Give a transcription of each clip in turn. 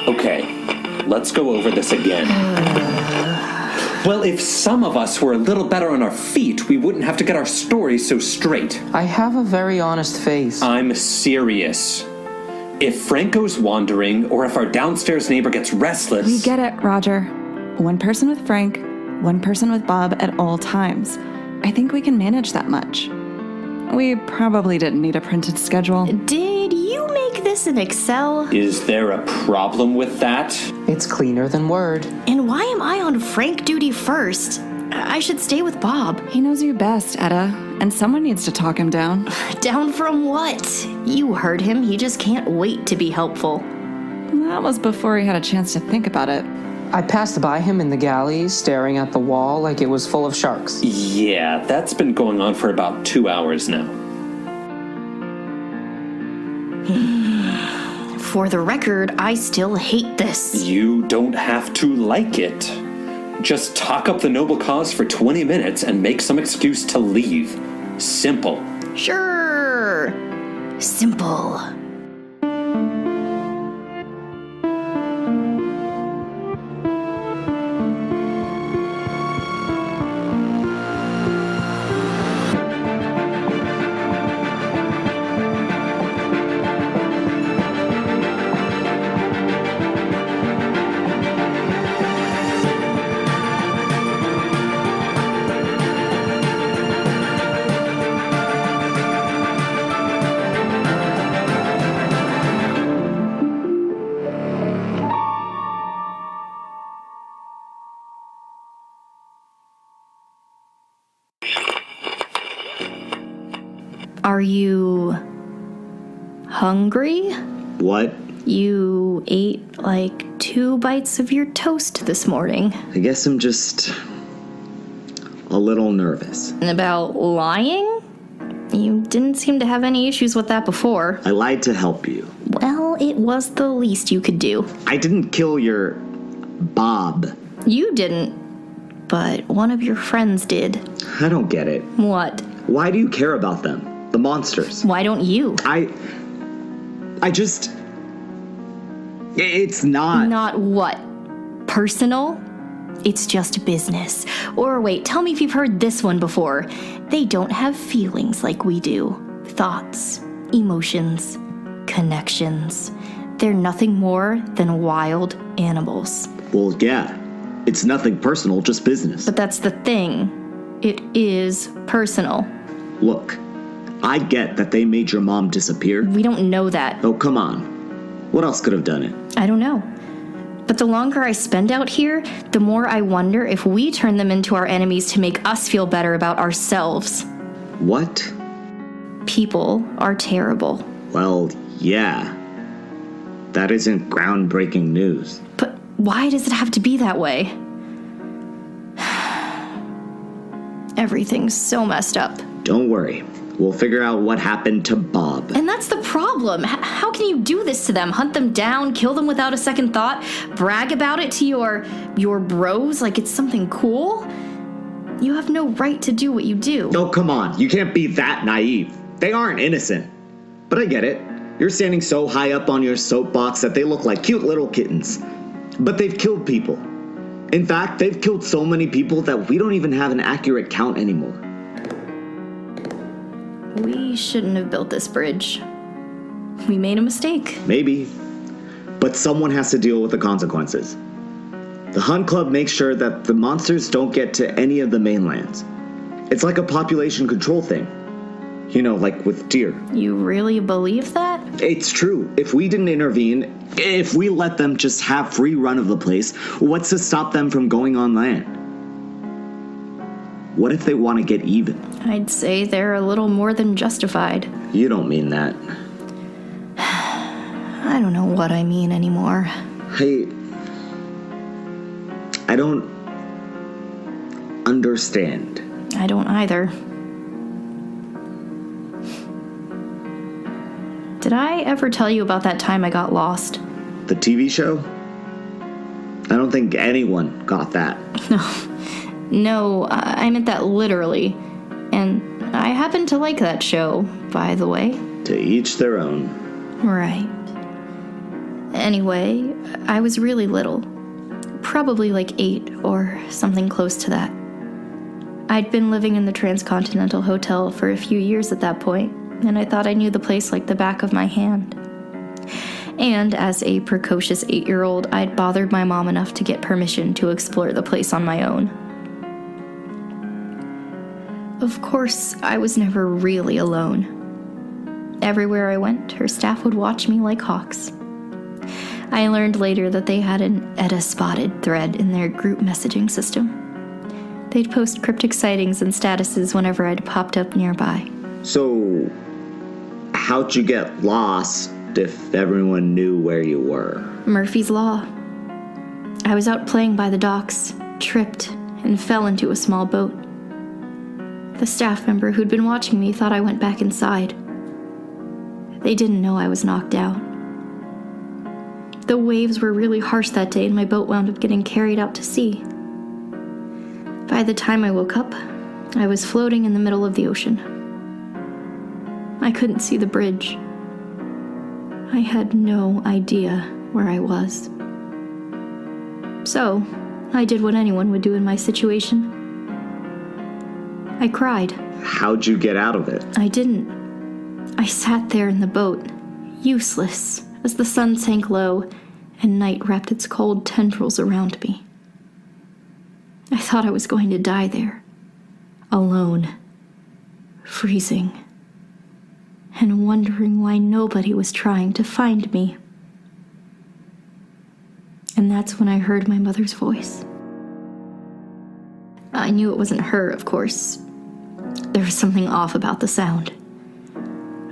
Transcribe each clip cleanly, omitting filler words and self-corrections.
Okay, let's go over this again. Well, if some of us were a little better on our feet, we wouldn't have to get our stories so straight. I have a very honest face. I'm serious. If Frank goes wandering, or if our downstairs neighbor gets restless... We get it, Roger. One person with Frank, one person with Bob at all times. I think we can manage that much. We probably didn't need a printed schedule. Did you make this in Excel? Is there a problem with that? It's cleaner than Word. And why am I on Frank duty first? I should stay with Bob. He knows you best, Etta, and someone needs to talk him down. Down from what? You heard him. He just can't wait to be helpful. That was before he had a chance to think about it. I passed by him in the galley, staring at the wall like it was full of sharks. Yeah, that's been going on for about 2 hours now. For the record, I still hate this. You don't have to like it. Just talk up the noble cause for 20 minutes and make some excuse to leave. Simple. Sure. Simple. Are you hungry? What? You ate like 2 bites of your toast this morning. I guess I'm just a little nervous. And about lying? You didn't seem to have any issues with that before. I lied to help you. Well, it was the least you could do. I didn't kill your Bob. You didn't, but one of your friends did. I don't get it. What? Why do you care about them? The monsters. Why don't you? I just... It's not... Not what? Personal? It's just business. Or wait, tell me if you've heard this one before. They don't have feelings like we do. Thoughts, emotions, connections. They're nothing more than wild animals. Well, yeah. It's nothing personal, just business. But that's the thing. It is personal. Look, I get that they made your mom disappear. We don't know that. Oh, come on. What else could have done it? I don't know. But the longer I spend out here, the more I wonder if we turn them into our enemies to make us feel better about ourselves. What? People are terrible. Well, yeah. That isn't groundbreaking news. But why does it have to be that way? Everything's so messed up. Don't worry. We'll figure out what happened to Bob. And that's the problem. How can you do this to them? Hunt them down, kill them without a second thought, brag about it to your bros like it's something cool? You have no right to do what you do. Oh, come on. You can't be that naive. They aren't innocent. But I get it. You're standing so high up on your soapbox that they look like cute little kittens. But they've killed people. In fact, they've killed so many people that we don't even have an accurate count anymore. We shouldn't have built this bridge. We made a mistake. Maybe. But someone has to deal with the consequences. The Hunt Club makes sure that the monsters don't get to any of the mainlands. It's like a population control thing. You know, like with deer. You really believe that? It's true. If we didn't intervene, if we let them just have free run of the place, what's to stop them from going on land? What if they want to get even? I'd say they're a little more than justified. You don't mean that. I don't know what I mean anymore. Hey, I don't understand. I don't either. Did I ever tell you about that time I got lost? The TV show? I don't think anyone got that. No, I meant that literally. And I happen to like that show, by the way. To each their own. Right. Anyway, I was really little. Probably like 8 or something close to that. I'd been living in the Transcontinental Hotel for a few years at that point, and I thought I knew the place like the back of my hand. And as a precocious 8-year-old, I'd bothered my mom enough to get permission to explore the place on my own. Of course, I was never really alone. Everywhere I went, her staff would watch me like hawks. I learned later that they had an Edda-spotted thread in their group messaging system. They'd post cryptic sightings and statuses whenever I'd popped up nearby. So, how'd you get lost if everyone knew where you were? Murphy's Law. I was out playing by the docks, tripped, and fell into a small boat. The staff member who'd been watching me thought I went back inside. They didn't know I was knocked out. The waves were really harsh that day and my boat wound up getting carried out to sea. By the time I woke up, I was floating in the middle of the ocean. I couldn't see the bridge. I had no idea where I was. So, I did what anyone would do in my situation. I cried. How'd you get out of it? I didn't. I sat there in the boat, useless, as the sun sank low and night wrapped its cold tendrils around me. I thought I was going to die there, alone, freezing, and wondering why nobody was trying to find me. And that's when I heard my mother's voice. I knew it wasn't her, of course. There was something off about the sound.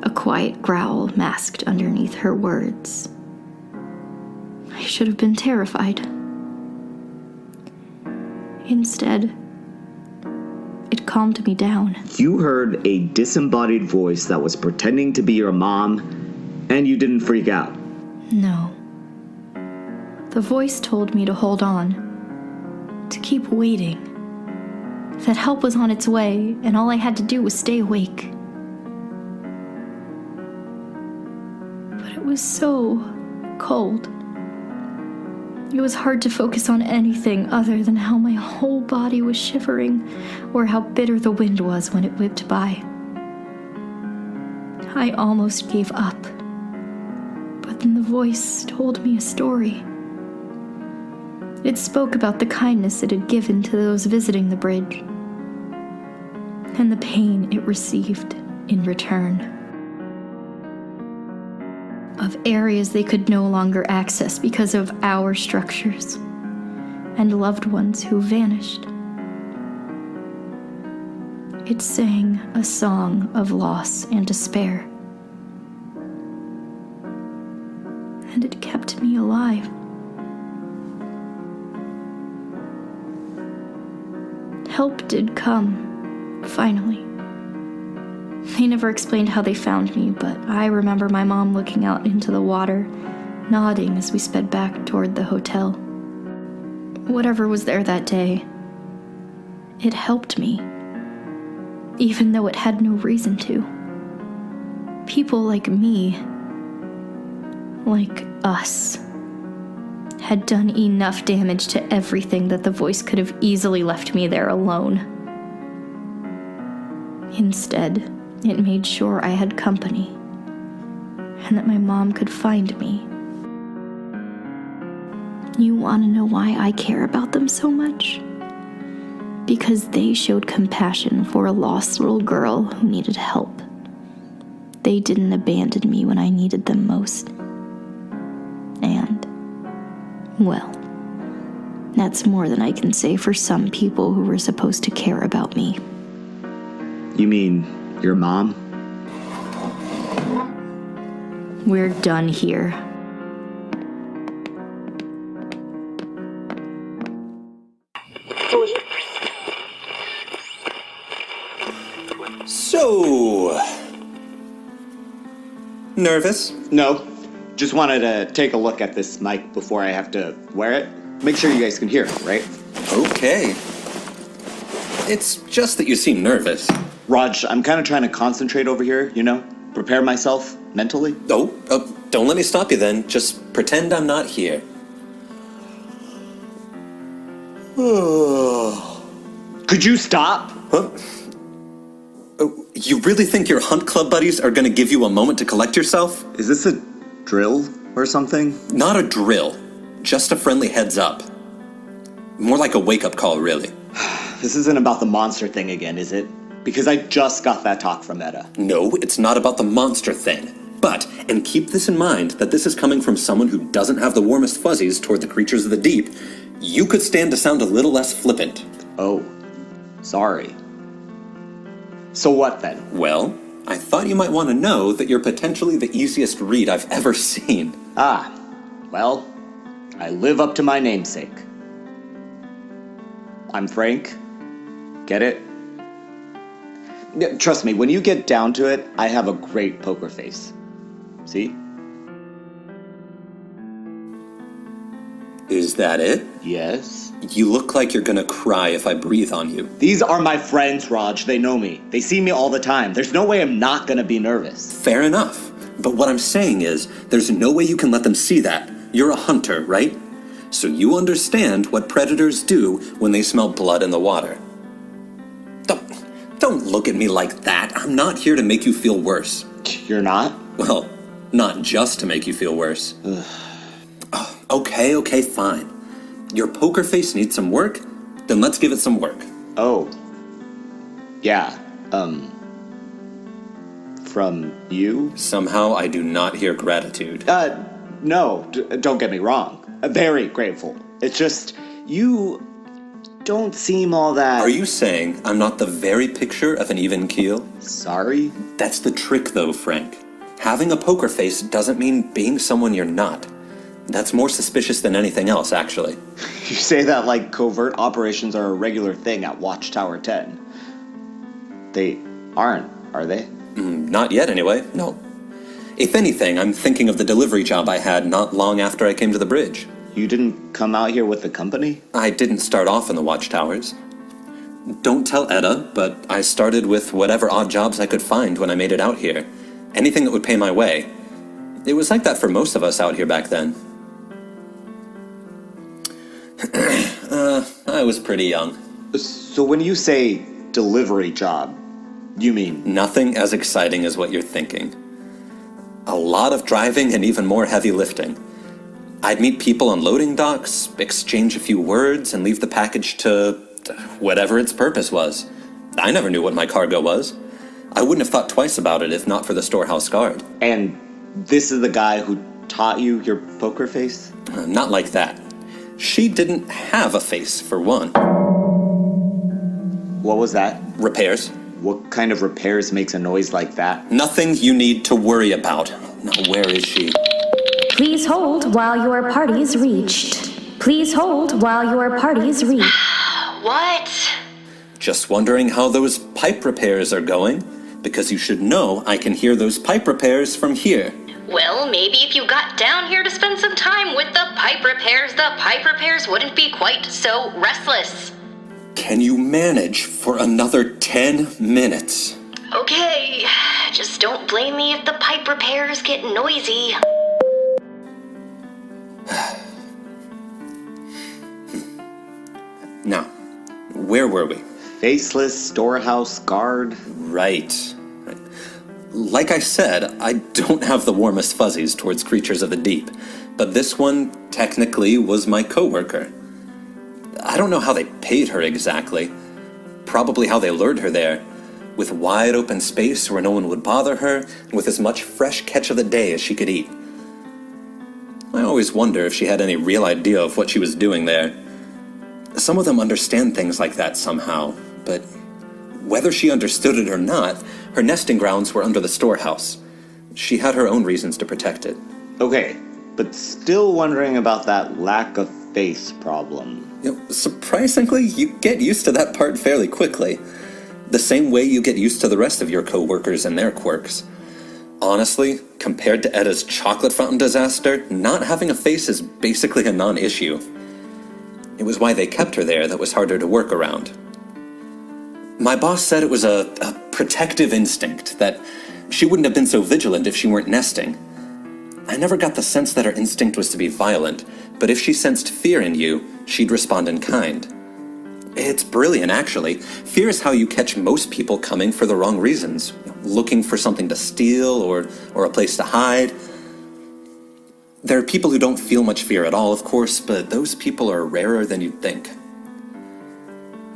A quiet growl masked underneath her words. I should have been terrified. Instead, it calmed me down. You heard a disembodied voice that was pretending to be your mom, and you didn't freak out. No. The voice told me to hold on, to keep waiting, that help was on its way, and all I had to do was stay awake. But it was so cold. It was hard to focus on anything other than how my whole body was shivering, or how bitter the wind was when it whipped by. I almost gave up. But then the voice told me a story. It spoke about the kindness it had given to those visiting the bridge, and the pain it received in return. Of areas they could no longer access because of our structures, and loved ones who vanished. It sang a song of loss and despair, and it kept me alive. Help did come, finally. They never explained how they found me, but I remember my mom looking out into the water, nodding as we sped back toward the hotel. Whatever was there that day, it helped me, even though it had no reason to. People like me, like us, had done enough damage to everything that the voice could have easily left me there alone. Instead, it made sure I had company, and that my mom could find me. You want to know why I care about them so much? Because they showed compassion for a lost little girl who needed help. They didn't abandon me when I needed them most. And, well, that's more than I can say for some people who were supposed to care about me. You mean your mom? We're done here. So, nervous? No. Just wanted to take a look at this mic before I have to wear it. Make sure you guys can hear it, right? Okay. It's just that you seem nervous. Raj, I'm kind of trying to concentrate over here, prepare myself mentally. Oh, Don't let me stop you then. Just pretend I'm not here. Could you stop? Huh? Oh, you really think your hunt club buddies are gonna give you a moment to collect yourself? Is this a drill or something? Not a drill. Just a friendly heads up. More like a wake-up call, really. This isn't about the monster thing again, is it? Because I just got that talk from Etta. No, it's not about the monster thing. But, and keep this in mind, that this is coming from someone who doesn't have the warmest fuzzies toward the creatures of the deep, you could stand to sound a little less flippant. Oh, sorry. So what then? Well, I thought you might want to know that you're potentially the easiest read I've ever seen. Ah, well, I live up to my namesake. I'm Frank. Get it? Yeah, trust me, when you get down to it, I have a great poker face. See? Is that it? Yes. You look like you're gonna cry if I breathe on you. These are my friends, Raj. They know me. They see me all the time. There's no way I'm not gonna be nervous. Fair enough. But what I'm saying is, there's no way you can let them see that. You're a hunter, right? So you understand what predators do when they smell blood in the water. Don't look at me like that. I'm not here to make you feel worse. You're not? Well, not just to make you feel worse. Oh, okay, fine. Your poker face needs some work? Then let's give it some work. Oh. Yeah, from you? Somehow I do not hear gratitude. No, don't get me wrong. Very grateful. It's just, you don't seem all that... Are you saying I'm not the very picture of an even keel? Sorry? That's the trick though, Frank. Having a poker face doesn't mean being someone you're not. That's more suspicious than anything else, actually. You say that like covert operations are a regular thing at Watchtower 10. They aren't, are they? Not yet, anyway, no. If anything, I'm thinking of the delivery job I had not long after I came to the bridge. You didn't come out here with the company? I didn't start off in the Watchtowers. Don't tell Etta, but I started with whatever odd jobs I could find when I made it out here. Anything that would pay my way. It was like that for most of us out here back then. I was pretty young. So when you say delivery job, you mean? Nothing as exciting as what you're thinking. A lot of driving and even more heavy lifting. I'd meet people on loading docks, exchange a few words, and leave the package to whatever its purpose was. I never knew what my cargo was. I wouldn't have thought twice about it if not for the storehouse guard. And this is the guy who taught you your poker face? Not like that. She didn't have a face, for one. What was that? Repairs. What kind of repairs makes a noise like that? Nothing you need to worry about. Now, where is she? Please hold while your party's reached. Please hold while your party's reached. What? Just wondering how those pipe repairs are going, because you should know I can hear those pipe repairs from here. Well, maybe if you got down here to spend some time with the pipe repairs wouldn't be quite so restless. Can you manage for another 10 minutes? Okay, just don't blame me if the pipe repairs get noisy. Now, where were we? Faceless storehouse guard? Right. Like I said, I don't have the warmest fuzzies towards creatures of the deep, but this one technically was my coworker. I don't know how they paid her exactly. Probably how they lured her there, with wide open space where no one would bother her, and with as much fresh catch of the day as she could eat. I always wonder if she had any real idea of what she was doing there. Some of them understand things like that somehow, but whether she understood it or not, her nesting grounds were under the storehouse. She had her own reasons to protect it. Okay, but still wondering about that lack of face problem. Surprisingly, you get used to that part fairly quickly. The same way you get used to the rest of your co-workers and their quirks. Honestly, compared to Etta's chocolate fountain disaster, not having a face is basically a non-issue. It was why they kept her there that was harder to work around. My boss said it was a protective instinct, that she wouldn't have been so vigilant if she weren't nesting. I never got the sense that her instinct was to be violent, but if she sensed fear in you, she'd respond in kind. It's brilliant, actually. Fear is how you catch most people coming for the wrong reasons, looking for something to steal or a place to hide. There are people who don't feel much fear at all, of course, but those people are rarer than you'd think.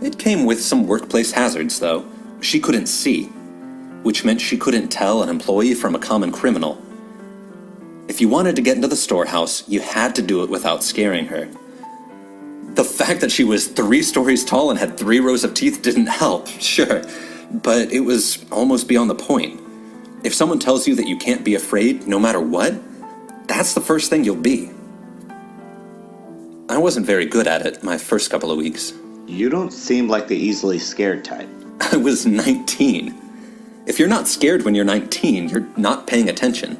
It came with some workplace hazards, though. She couldn't see, which meant she couldn't tell an employee from a common criminal. If you wanted to get into the storehouse, you had to do it without scaring her. The fact that she was 3 stories tall and had 3 rows of teeth didn't help, sure, but it was almost beyond the point. If someone tells you that you can't be afraid no matter what, that's the first thing you'll be. I wasn't very good at it my first couple of weeks. You don't seem like the easily scared type. I was 19. If you're not scared when you're 19, you're not paying attention.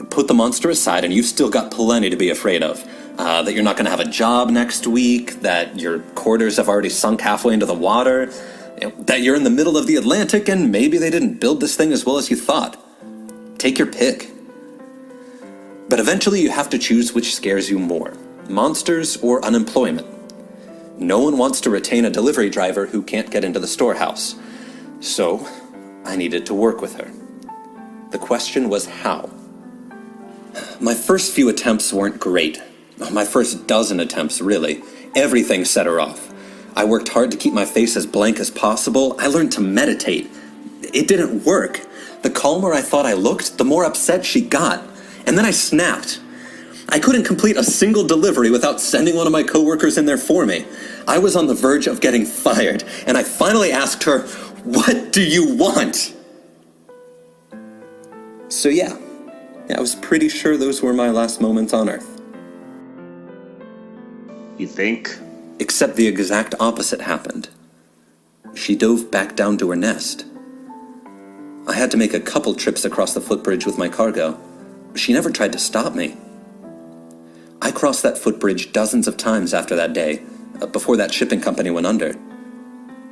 Put the monster aside and you've still got plenty to be afraid of. That you're not going to have a job next week, that your quarters have already sunk halfway into the water, that you're in the middle of the Atlantic and maybe they didn't build this thing as well as you thought. Take your pick. But eventually you have to choose which scares you more, monsters or unemployment. No one wants to retain a delivery driver who can't get into the storehouse. So, I needed to work with her. The question was how. My first few attempts weren't great. My first dozen attempts, really. Everything set her off. I worked hard to keep my face as blank as possible. I learned to meditate. It didn't work. The calmer I thought I looked, the more upset she got. And then I snapped. I couldn't complete a single delivery without sending one of my coworkers in there for me. I was on the verge of getting fired, and I finally asked her, "What do you want?" So yeah, I was pretty sure those were my last moments on Earth. You think? Except the exact opposite happened. She dove back down to her nest. I had to make a couple trips across the footbridge with my cargo. She never tried to stop me. I crossed that footbridge dozens of times after that day, before that shipping company went under.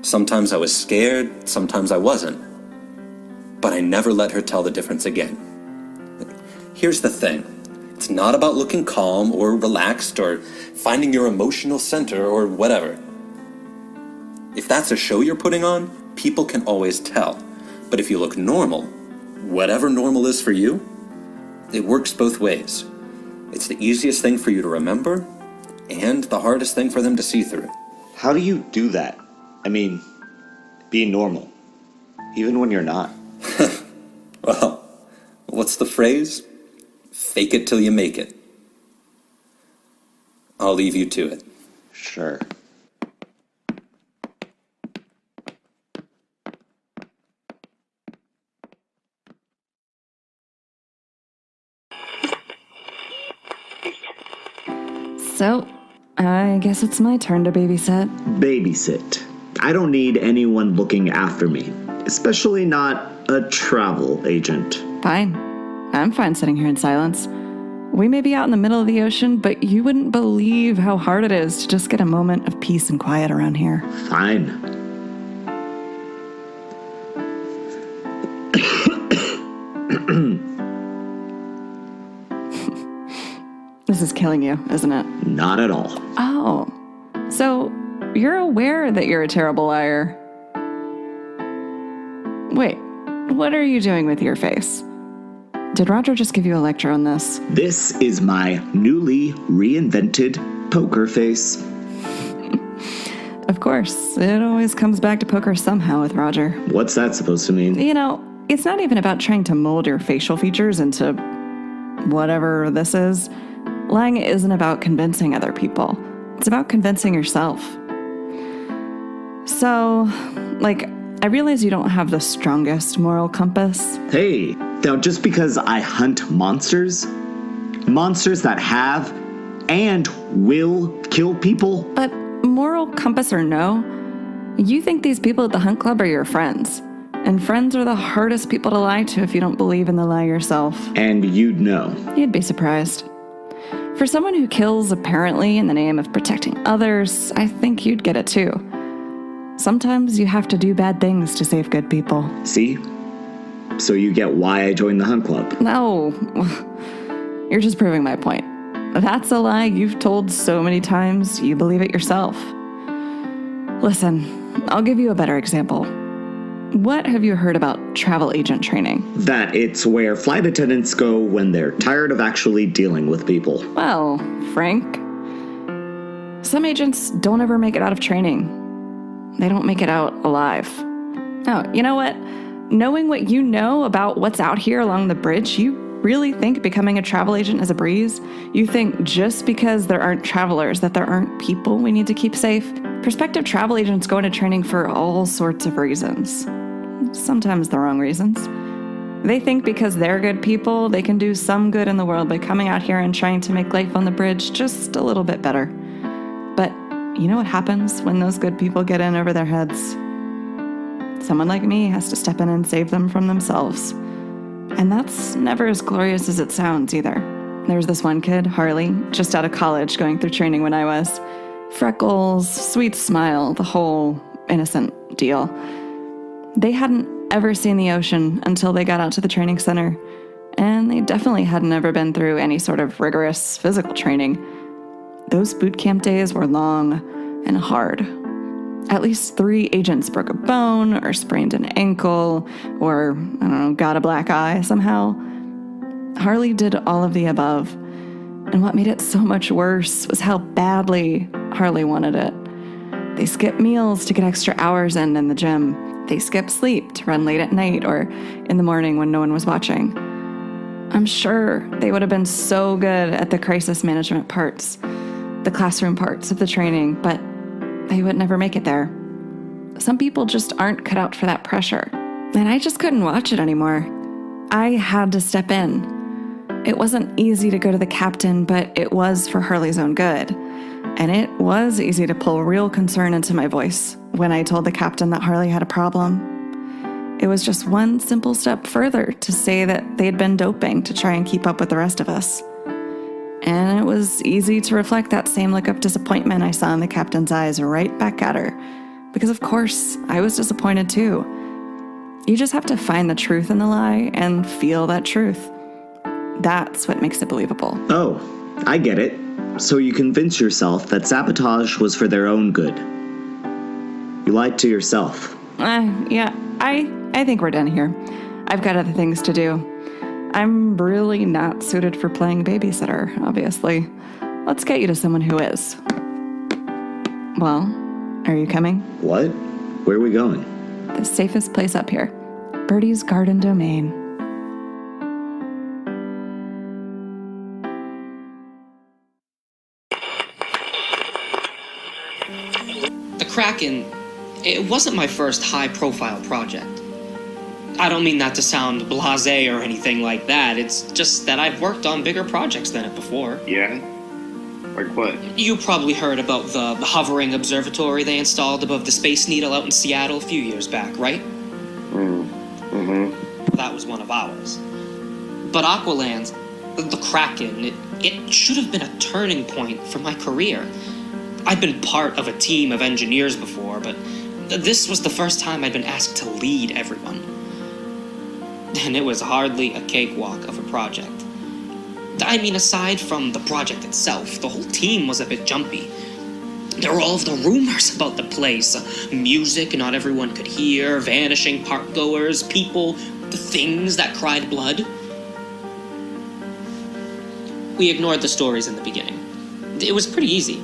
Sometimes I was scared, sometimes I wasn't. But I never let her tell the difference again. Here's the thing. It's not about looking calm or relaxed or finding your emotional center or whatever. If that's a show you're putting on, people can always tell. But if you look normal, whatever normal is for you, it works both ways. It's the easiest thing for you to remember and the hardest thing for them to see through. How do you do that? I mean, be normal, even when you're not. Well, what's the phrase? Fake it till you make it. I'll leave you to it. Sure. So, I guess it's my turn to babysit. Babysit. I don't need anyone looking after me, especially not a travel agent. Fine. I'm fine sitting here in silence. We may be out in the middle of the ocean, but you wouldn't believe how hard it is to just get a moment of peace and quiet around here. Fine. This is killing you, isn't it? Not at all. Oh, so you're aware that you're a terrible liar. Wait, what are you doing with your face? Did Roger just give you a lecture on this? This is my newly reinvented poker face. Of course, it always comes back to poker somehow with Roger. What's that supposed to mean? You know, it's not even about trying to mold your facial features into whatever this is. Lying isn't about convincing other people. It's about convincing yourself. So, I realize you don't have the strongest moral compass. Hey, now just because I hunt monsters that have and will kill people. But moral compass or no, you think these people at the hunt club are your friends. And friends are the hardest people to lie to if you don't believe in the lie yourself. And you'd know. You'd be surprised. For someone who kills apparently in the name of protecting others, I think you'd get it too. Sometimes you have to do bad things to save good people. See? So you get why I joined the hunt club. No. You're just proving my point. That's a lie you've told so many times, you believe it yourself. Listen, I'll give you a better example. What have you heard about travel agent training? That it's where flight attendants go when they're tired of actually dealing with people. Well, Frank, some agents don't ever make it out of training. They don't make it out alive. Oh, you know what? Knowing what you know about what's out here along the bridge, you really think becoming a travel agent is a breeze? You think just because there aren't travelers that there aren't people we need to keep safe? Prospective travel agents go into training for all sorts of reasons. Sometimes the wrong reasons. They think because they're good people, they can do some good in the world by coming out here and trying to make life on the bridge just a little bit better. But you know what happens when those good people get in over their heads? Someone like me has to step in and save them from themselves. And that's never as glorious as it sounds either. There's this one kid, Harley, just out of college going through training when I was. Freckles, sweet smile, the whole innocent deal. They hadn't ever seen the ocean until they got out to the training center. And they definitely hadn't ever been through any sort of rigorous physical training. Those boot camp days were long and hard. At least 3 agents broke a bone or sprained an ankle or, got a black eye somehow. Harley did all of the above. And what made it so much worse was how badly Harley wanted it. They skipped meals to get extra hours in the gym. They skipped sleep to run late at night or in the morning when no one was watching. I'm sure they would have been so good at the crisis management parts, the classroom parts of the training, but they would never make it there. Some people just aren't cut out for that pressure. And I just couldn't watch it anymore. I had to step in. It wasn't easy to go to the captain, but it was for Harley's own good. And it was easy to pull real concern into my voice when I told the captain that Harley had a problem. It was just one simple step further to say that they'd been doping to try and keep up with the rest of us. And it was easy to reflect that same look of disappointment I saw in the captain's eyes right back at her. Because of course, I was disappointed too. You just have to find the truth in the lie and feel that truth. That's what makes it believable. Oh, I get it. So you convince yourself that sabotage was for their own good. You lied to yourself. Yeah, I think we're done here. I've got other things to do. I'm really not suited for playing babysitter, obviously. Let's get you to someone who is. Well, are you coming? What? Where are we going? The safest place up here. Birdie's Garden Domain. The Kraken, it wasn't my first high-profile project. I don't mean that to sound blasé or anything like that. It's just that I've worked on bigger projects than it before. Yeah? Like what? You probably heard about the hovering observatory they installed above the Space Needle out in Seattle a few years back, right? That was one of ours. But Aqualands, the Kraken, it should have been a turning point for my career. I'd been part of a team of engineers before, but this was the first time I'd been asked to lead everyone. And it was hardly a cakewalk of a project. I mean, aside from the project itself, the whole team was a bit jumpy. There were all of the rumors about the place. Music not everyone could hear, vanishing park-goers, people, the things that cried blood. We ignored the stories in the beginning. It was pretty easy.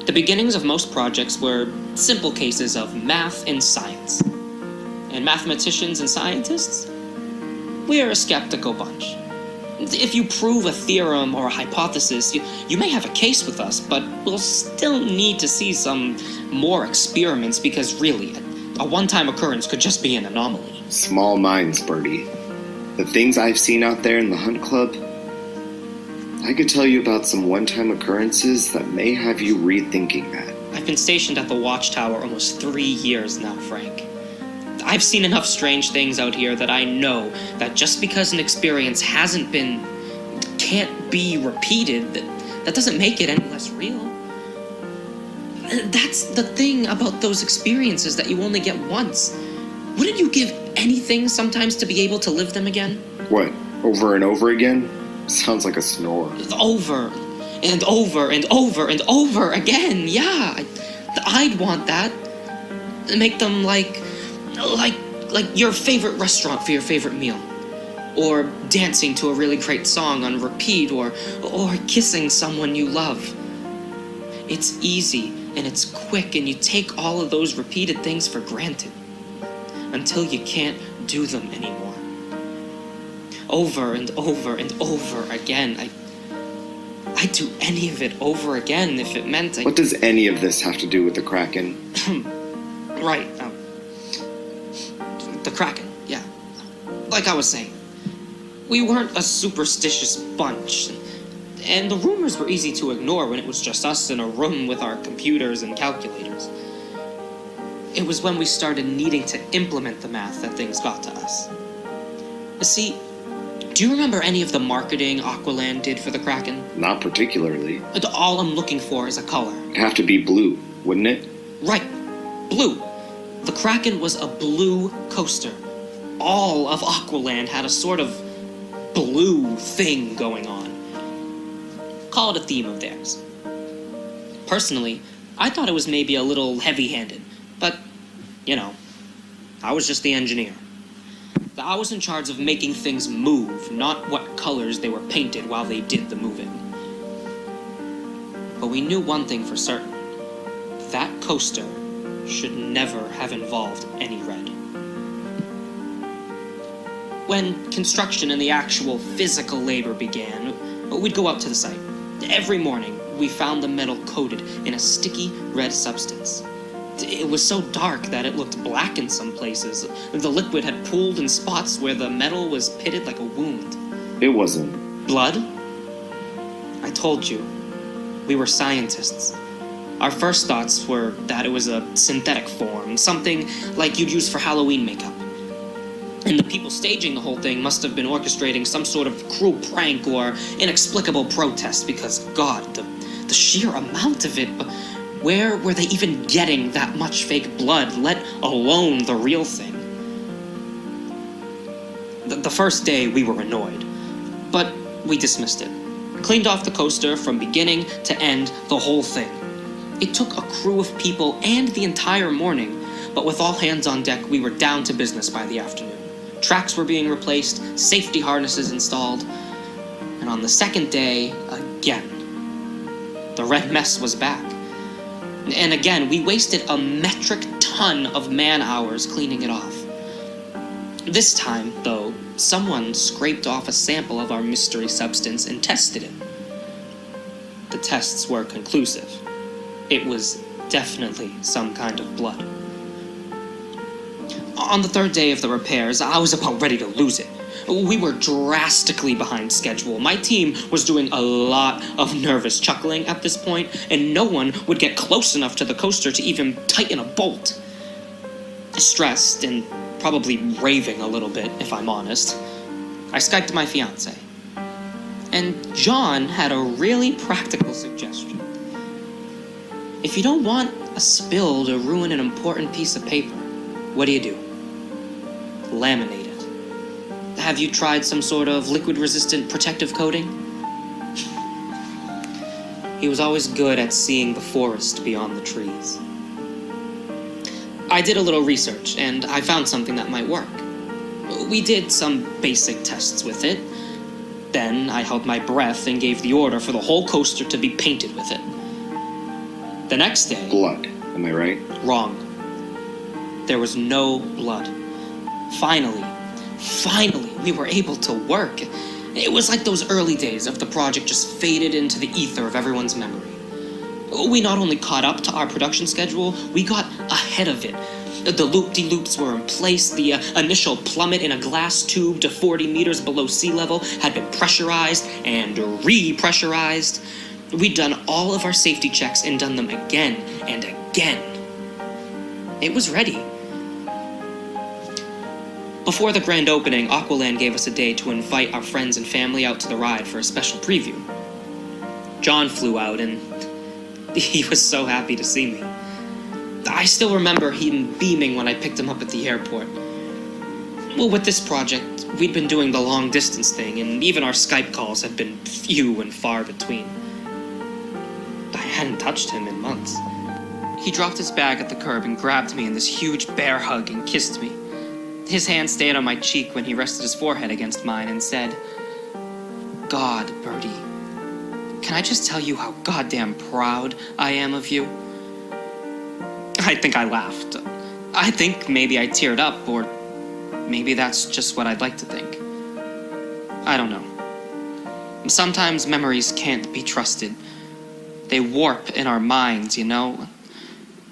The beginnings of most projects were simple cases of math and science. And mathematicians and scientists? We're a skeptical bunch. If you prove a theorem or a hypothesis, you may have a case with us, but we'll still need to see some more experiments because really, a one-time occurrence could just be an anomaly. Small minds, Birdie. The things I've seen out there in the Hunt Club, I could tell you about some one-time occurrences that may have you rethinking that. I've been stationed at the Watchtower almost 3 years now, Frank. I've seen enough strange things out here that I know that just because an experience can't be repeated, that doesn't make it any less real. That's the thing about those experiences that you only get once. Wouldn't you give anything sometimes to be able to live them again? What, over and over again? Sounds like a snore. Over and over and over and over again, yeah. I'd want that. Make them like your favorite restaurant for your favorite meal. Or dancing to a really great song on repeat, or kissing someone you love. It's easy and it's quick, and you take all of those repeated things for granted until you can't do them anymore. Over and over and over again. I'd do any of it over again if it meant What does any of this have to do with the Kraken? Right. The Kraken, yeah. Like I was saying, we weren't a superstitious bunch, and the rumors were easy to ignore when it was just us in a room with our computers and calculators. It was when we started needing to implement the math that things got to us. See, do you remember any of the marketing Aqualand did for the Kraken? Not particularly. All I'm looking for is a color. It'd have to be blue, wouldn't it? Right. Blue. The Kraken was a blue coaster. All of Aqualand had a sort of blue thing going on. Call it a theme of theirs. Personally, I thought it was maybe a little heavy-handed, but, I was just the engineer. I was in charge of making things move, not what colors they were painted while they did the moving. But we knew one thing for certain. That coaster should never have involved any red. When construction and the actual physical labor began, we'd go out to the site. Every morning, we found the metal coated in a sticky red substance. It was so dark that it looked black in some places. The liquid had pooled in spots where the metal was pitted like a wound. It wasn't. Blood? I told you. We were scientists. Our first thoughts were that it was a synthetic form, something like you'd use for Halloween makeup. And the people staging the whole thing must have been orchestrating some sort of cruel prank or inexplicable protest because, God, the sheer amount of it. Where were they even getting that much fake blood, let alone the real thing? The first day we were annoyed, but we dismissed it. Cleaned off the coaster from beginning to end, the whole thing. It took a crew of people and the entire morning, but with all hands on deck, we were down to business by the afternoon. Tracks were being replaced, safety harnesses installed, and on the second day, again, the red mess was back. And again, we wasted a metric ton of man-hours cleaning it off. This time, though, someone scraped off a sample of our mystery substance and tested it. The tests were conclusive. It was definitely some kind of blood. On the third day of the repairs, I was about ready to lose it. We were drastically behind schedule. My team was doing a lot of nervous chuckling at this point, and no one would get close enough to the coaster to even tighten a bolt. Stressed and probably raving a little bit, if I'm honest, I Skyped my fiancé. And John had a really practical suggestion. If you don't want a spill to ruin an important piece of paper, what do? Laminate it. Have you tried some sort of liquid-resistant protective coating? He was always good at seeing the forest beyond the trees. I did a little research, and I found something that might work. We did some basic tests with it. Then I held my breath and gave the order for the whole coaster to be painted with it. The next day... Blood, am I right? Wrong. There was no blood. Finally, we were able to work. It was like those early days of the project just faded into the ether of everyone's memory. We not only caught up to our production schedule, we got ahead of it. The loop-de-loops were in place, the initial plummet in a glass tube to 40 meters below sea level had been pressurized and re-pressurized. We'd done all of our safety checks and done them again and again. It was ready. Before the grand opening, Aqualand gave us a day to invite our friends and family out to the ride for a special preview. John flew out, and he was so happy to see me. I still remember him beaming when I picked him up at the airport. Well, with this project, we'd been doing the long-distance thing, and even our Skype calls had been few and far between. I hadn't touched him in months. He dropped his bag at the curb and grabbed me in this huge bear hug and kissed me. His hand stayed on my cheek when he rested his forehead against mine and said, "God, Birdie, can I just tell you how goddamn proud I am of you?" I think I laughed. I think maybe I teared up, or maybe that's just what I'd like to think. I don't know. Sometimes memories can't be trusted. They warp in our minds, you know?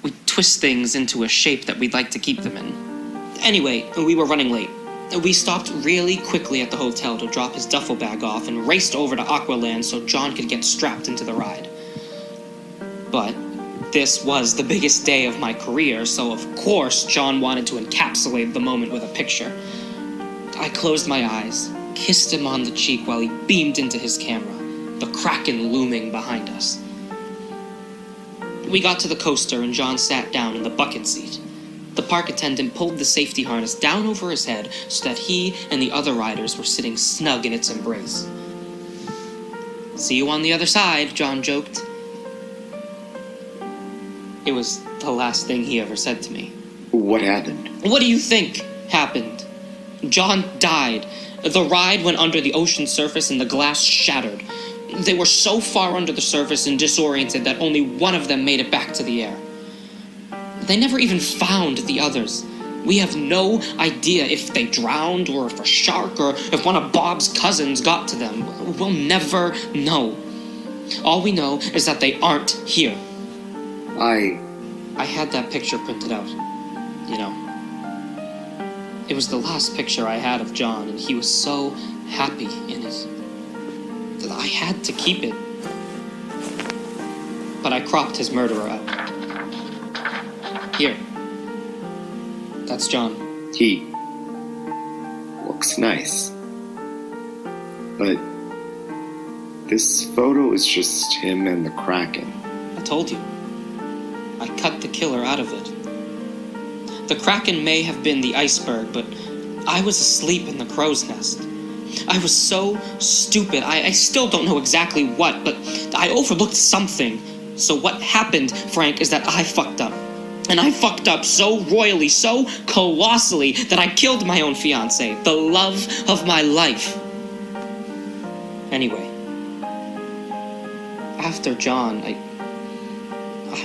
We twist things into a shape that we'd like to keep them in. Anyway, we were running late. We stopped really quickly at the hotel to drop his duffel bag off and raced over to Aqualand so John could get strapped into the ride. But this was the biggest day of my career, so of course John wanted to encapsulate the moment with a picture. I closed my eyes, kissed him on the cheek while he beamed into his camera, the Kraken looming behind us. We got to the coaster and John sat down in the bucket seat. The park attendant pulled the safety harness down over his head so that he and the other riders were sitting snug in its embrace. "See you on the other side," John joked. It was the last thing he ever said to me. What happened? What do you think happened? John died. The ride went under the ocean surface and the glass shattered. They were so far under the surface and disoriented that only one of them made it back to the air. They never even found the others. We have no idea if they drowned or if a shark or if one of Bob's cousins got to them. We'll never know. All we know is that they aren't here. I had that picture printed out, you know. It was the last picture I had of John, and he was so happy in it that I had to keep it. But I cropped his murderer out. Here. That's John. He looks nice. But this photo is just him and the Kraken. I told you. I cut the killer out of it. The Kraken may have been the iceberg, but I was asleep in the crow's nest. I was so stupid. I still don't know exactly what, but I overlooked something. So what happened, Frank, is that I fucked up. And I fucked up so royally, so colossally, that I killed my own fiancée, the love of my life. Anyway, after John, I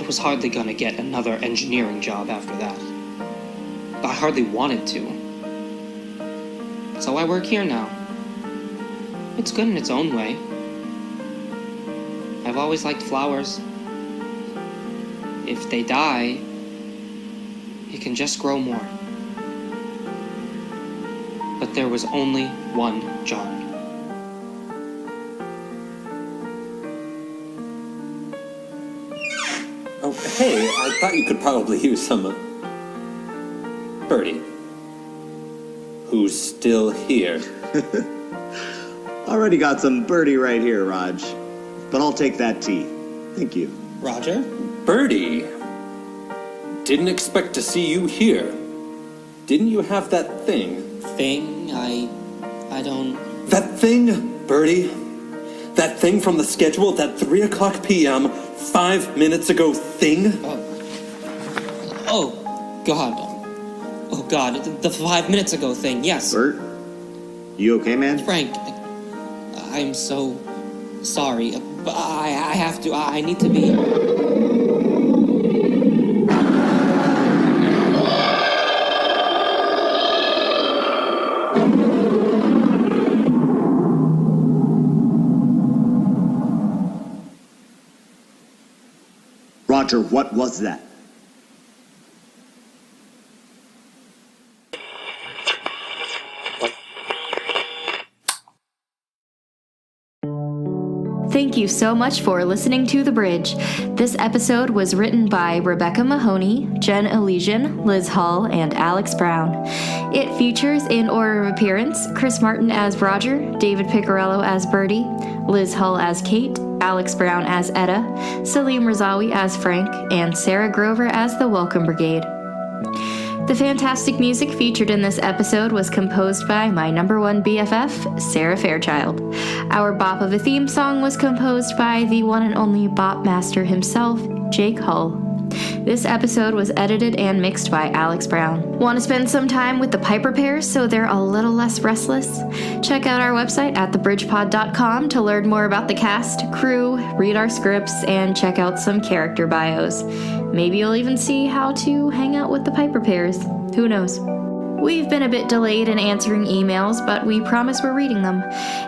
was hardly gonna get another engineering job after that. I hardly wanted to. So I work here now. It's good in its own way. I've always liked flowers. If they die, you can just grow more. But there was only one John. Oh, hey, I thought you could probably use some Birdie. Who's still here? Already got some Birdie right here, Raj. But I'll take that tea. Thank you. Roger? Birdie? Didn't expect to see you here. Didn't you have that thing? Thing? I don't... That thing, Birdie? That thing from the schedule, that 3 o'clock p.m., 5 minutes ago thing? Oh, God. Oh, God, the 5 minutes ago thing, yes. Bert? You okay, man? Frank, I'm so sorry. But I have to, I need to be... Roger, what was that? Thank you so much for listening to The Bridge. This episode was written by Rebecca Mahoney, Jen Elysian, Liz Hall, and Alex Brown. It features, in order of appearance, Chris Martin as Roger, David Piccarello as Birdie, Liz Hull as Kate, Alex Brown as Etta, Salim Razawi as Frank, and Sarah Grover as the Welcome Brigade. The fantastic music featured in this episode was composed by my number one BFF, Sarah Fairchild. Our bop of a theme song was composed by the one and only bop master himself, Jake Hull. This episode was edited and mixed by Alex Brown. Want to spend some time with the Piper pairs so they're a little less restless? Check out our website at thebridgepod.com to learn more about the cast, crew, read our scripts, and check out some character bios. Maybe you'll even see how to hang out with the Piper pairs. Who knows? We've been a bit delayed in answering emails, but we promise we're reading them.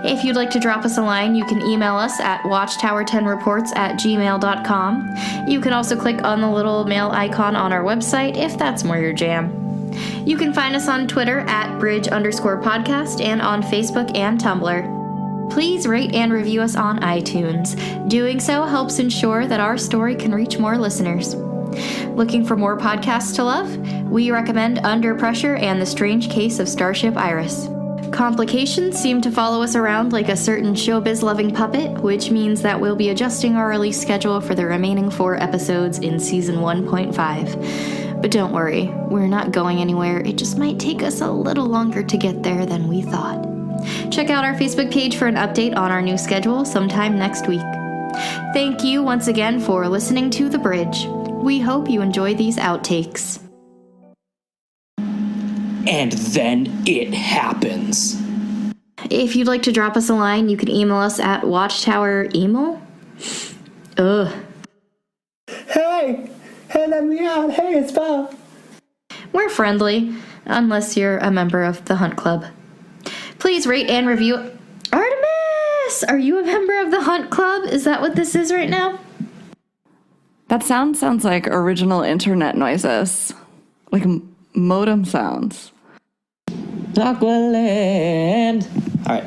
If you'd like to drop us a line, you can email us at watchtower10reports@gmail.com. You can also click on the little mail icon on our website if that's more your jam. You can find us on Twitter at bridge_podcast and on Facebook and Tumblr. Please rate and review us on iTunes. Doing so helps ensure that our story can reach more listeners. Looking for more podcasts to love? We recommend Under Pressure and The Strange Case of Starship Iris. Complications seem to follow us around like a certain showbiz-loving puppet, which means that we'll be adjusting our release schedule for the remaining 4 episodes in Season 1.5. But don't worry, we're not going anywhere. It just might take us a little longer to get there than we thought. Check out our Facebook page for an update on our new schedule sometime next week. Thank you once again for listening to The Bridge. We hope you enjoy these outtakes. And then it happens. If you'd like to drop us a line, you can email us at watchtoweremail. Ugh. Hey, let me out. Hey, it's Bob. We're friendly, unless you're a member of the Hunt Club. Please rate and review. Artemis! Are you a member of the Hunt Club? Is that what this is right now? That sounds like original internet noises. Like modem sounds. Aqualand. All right.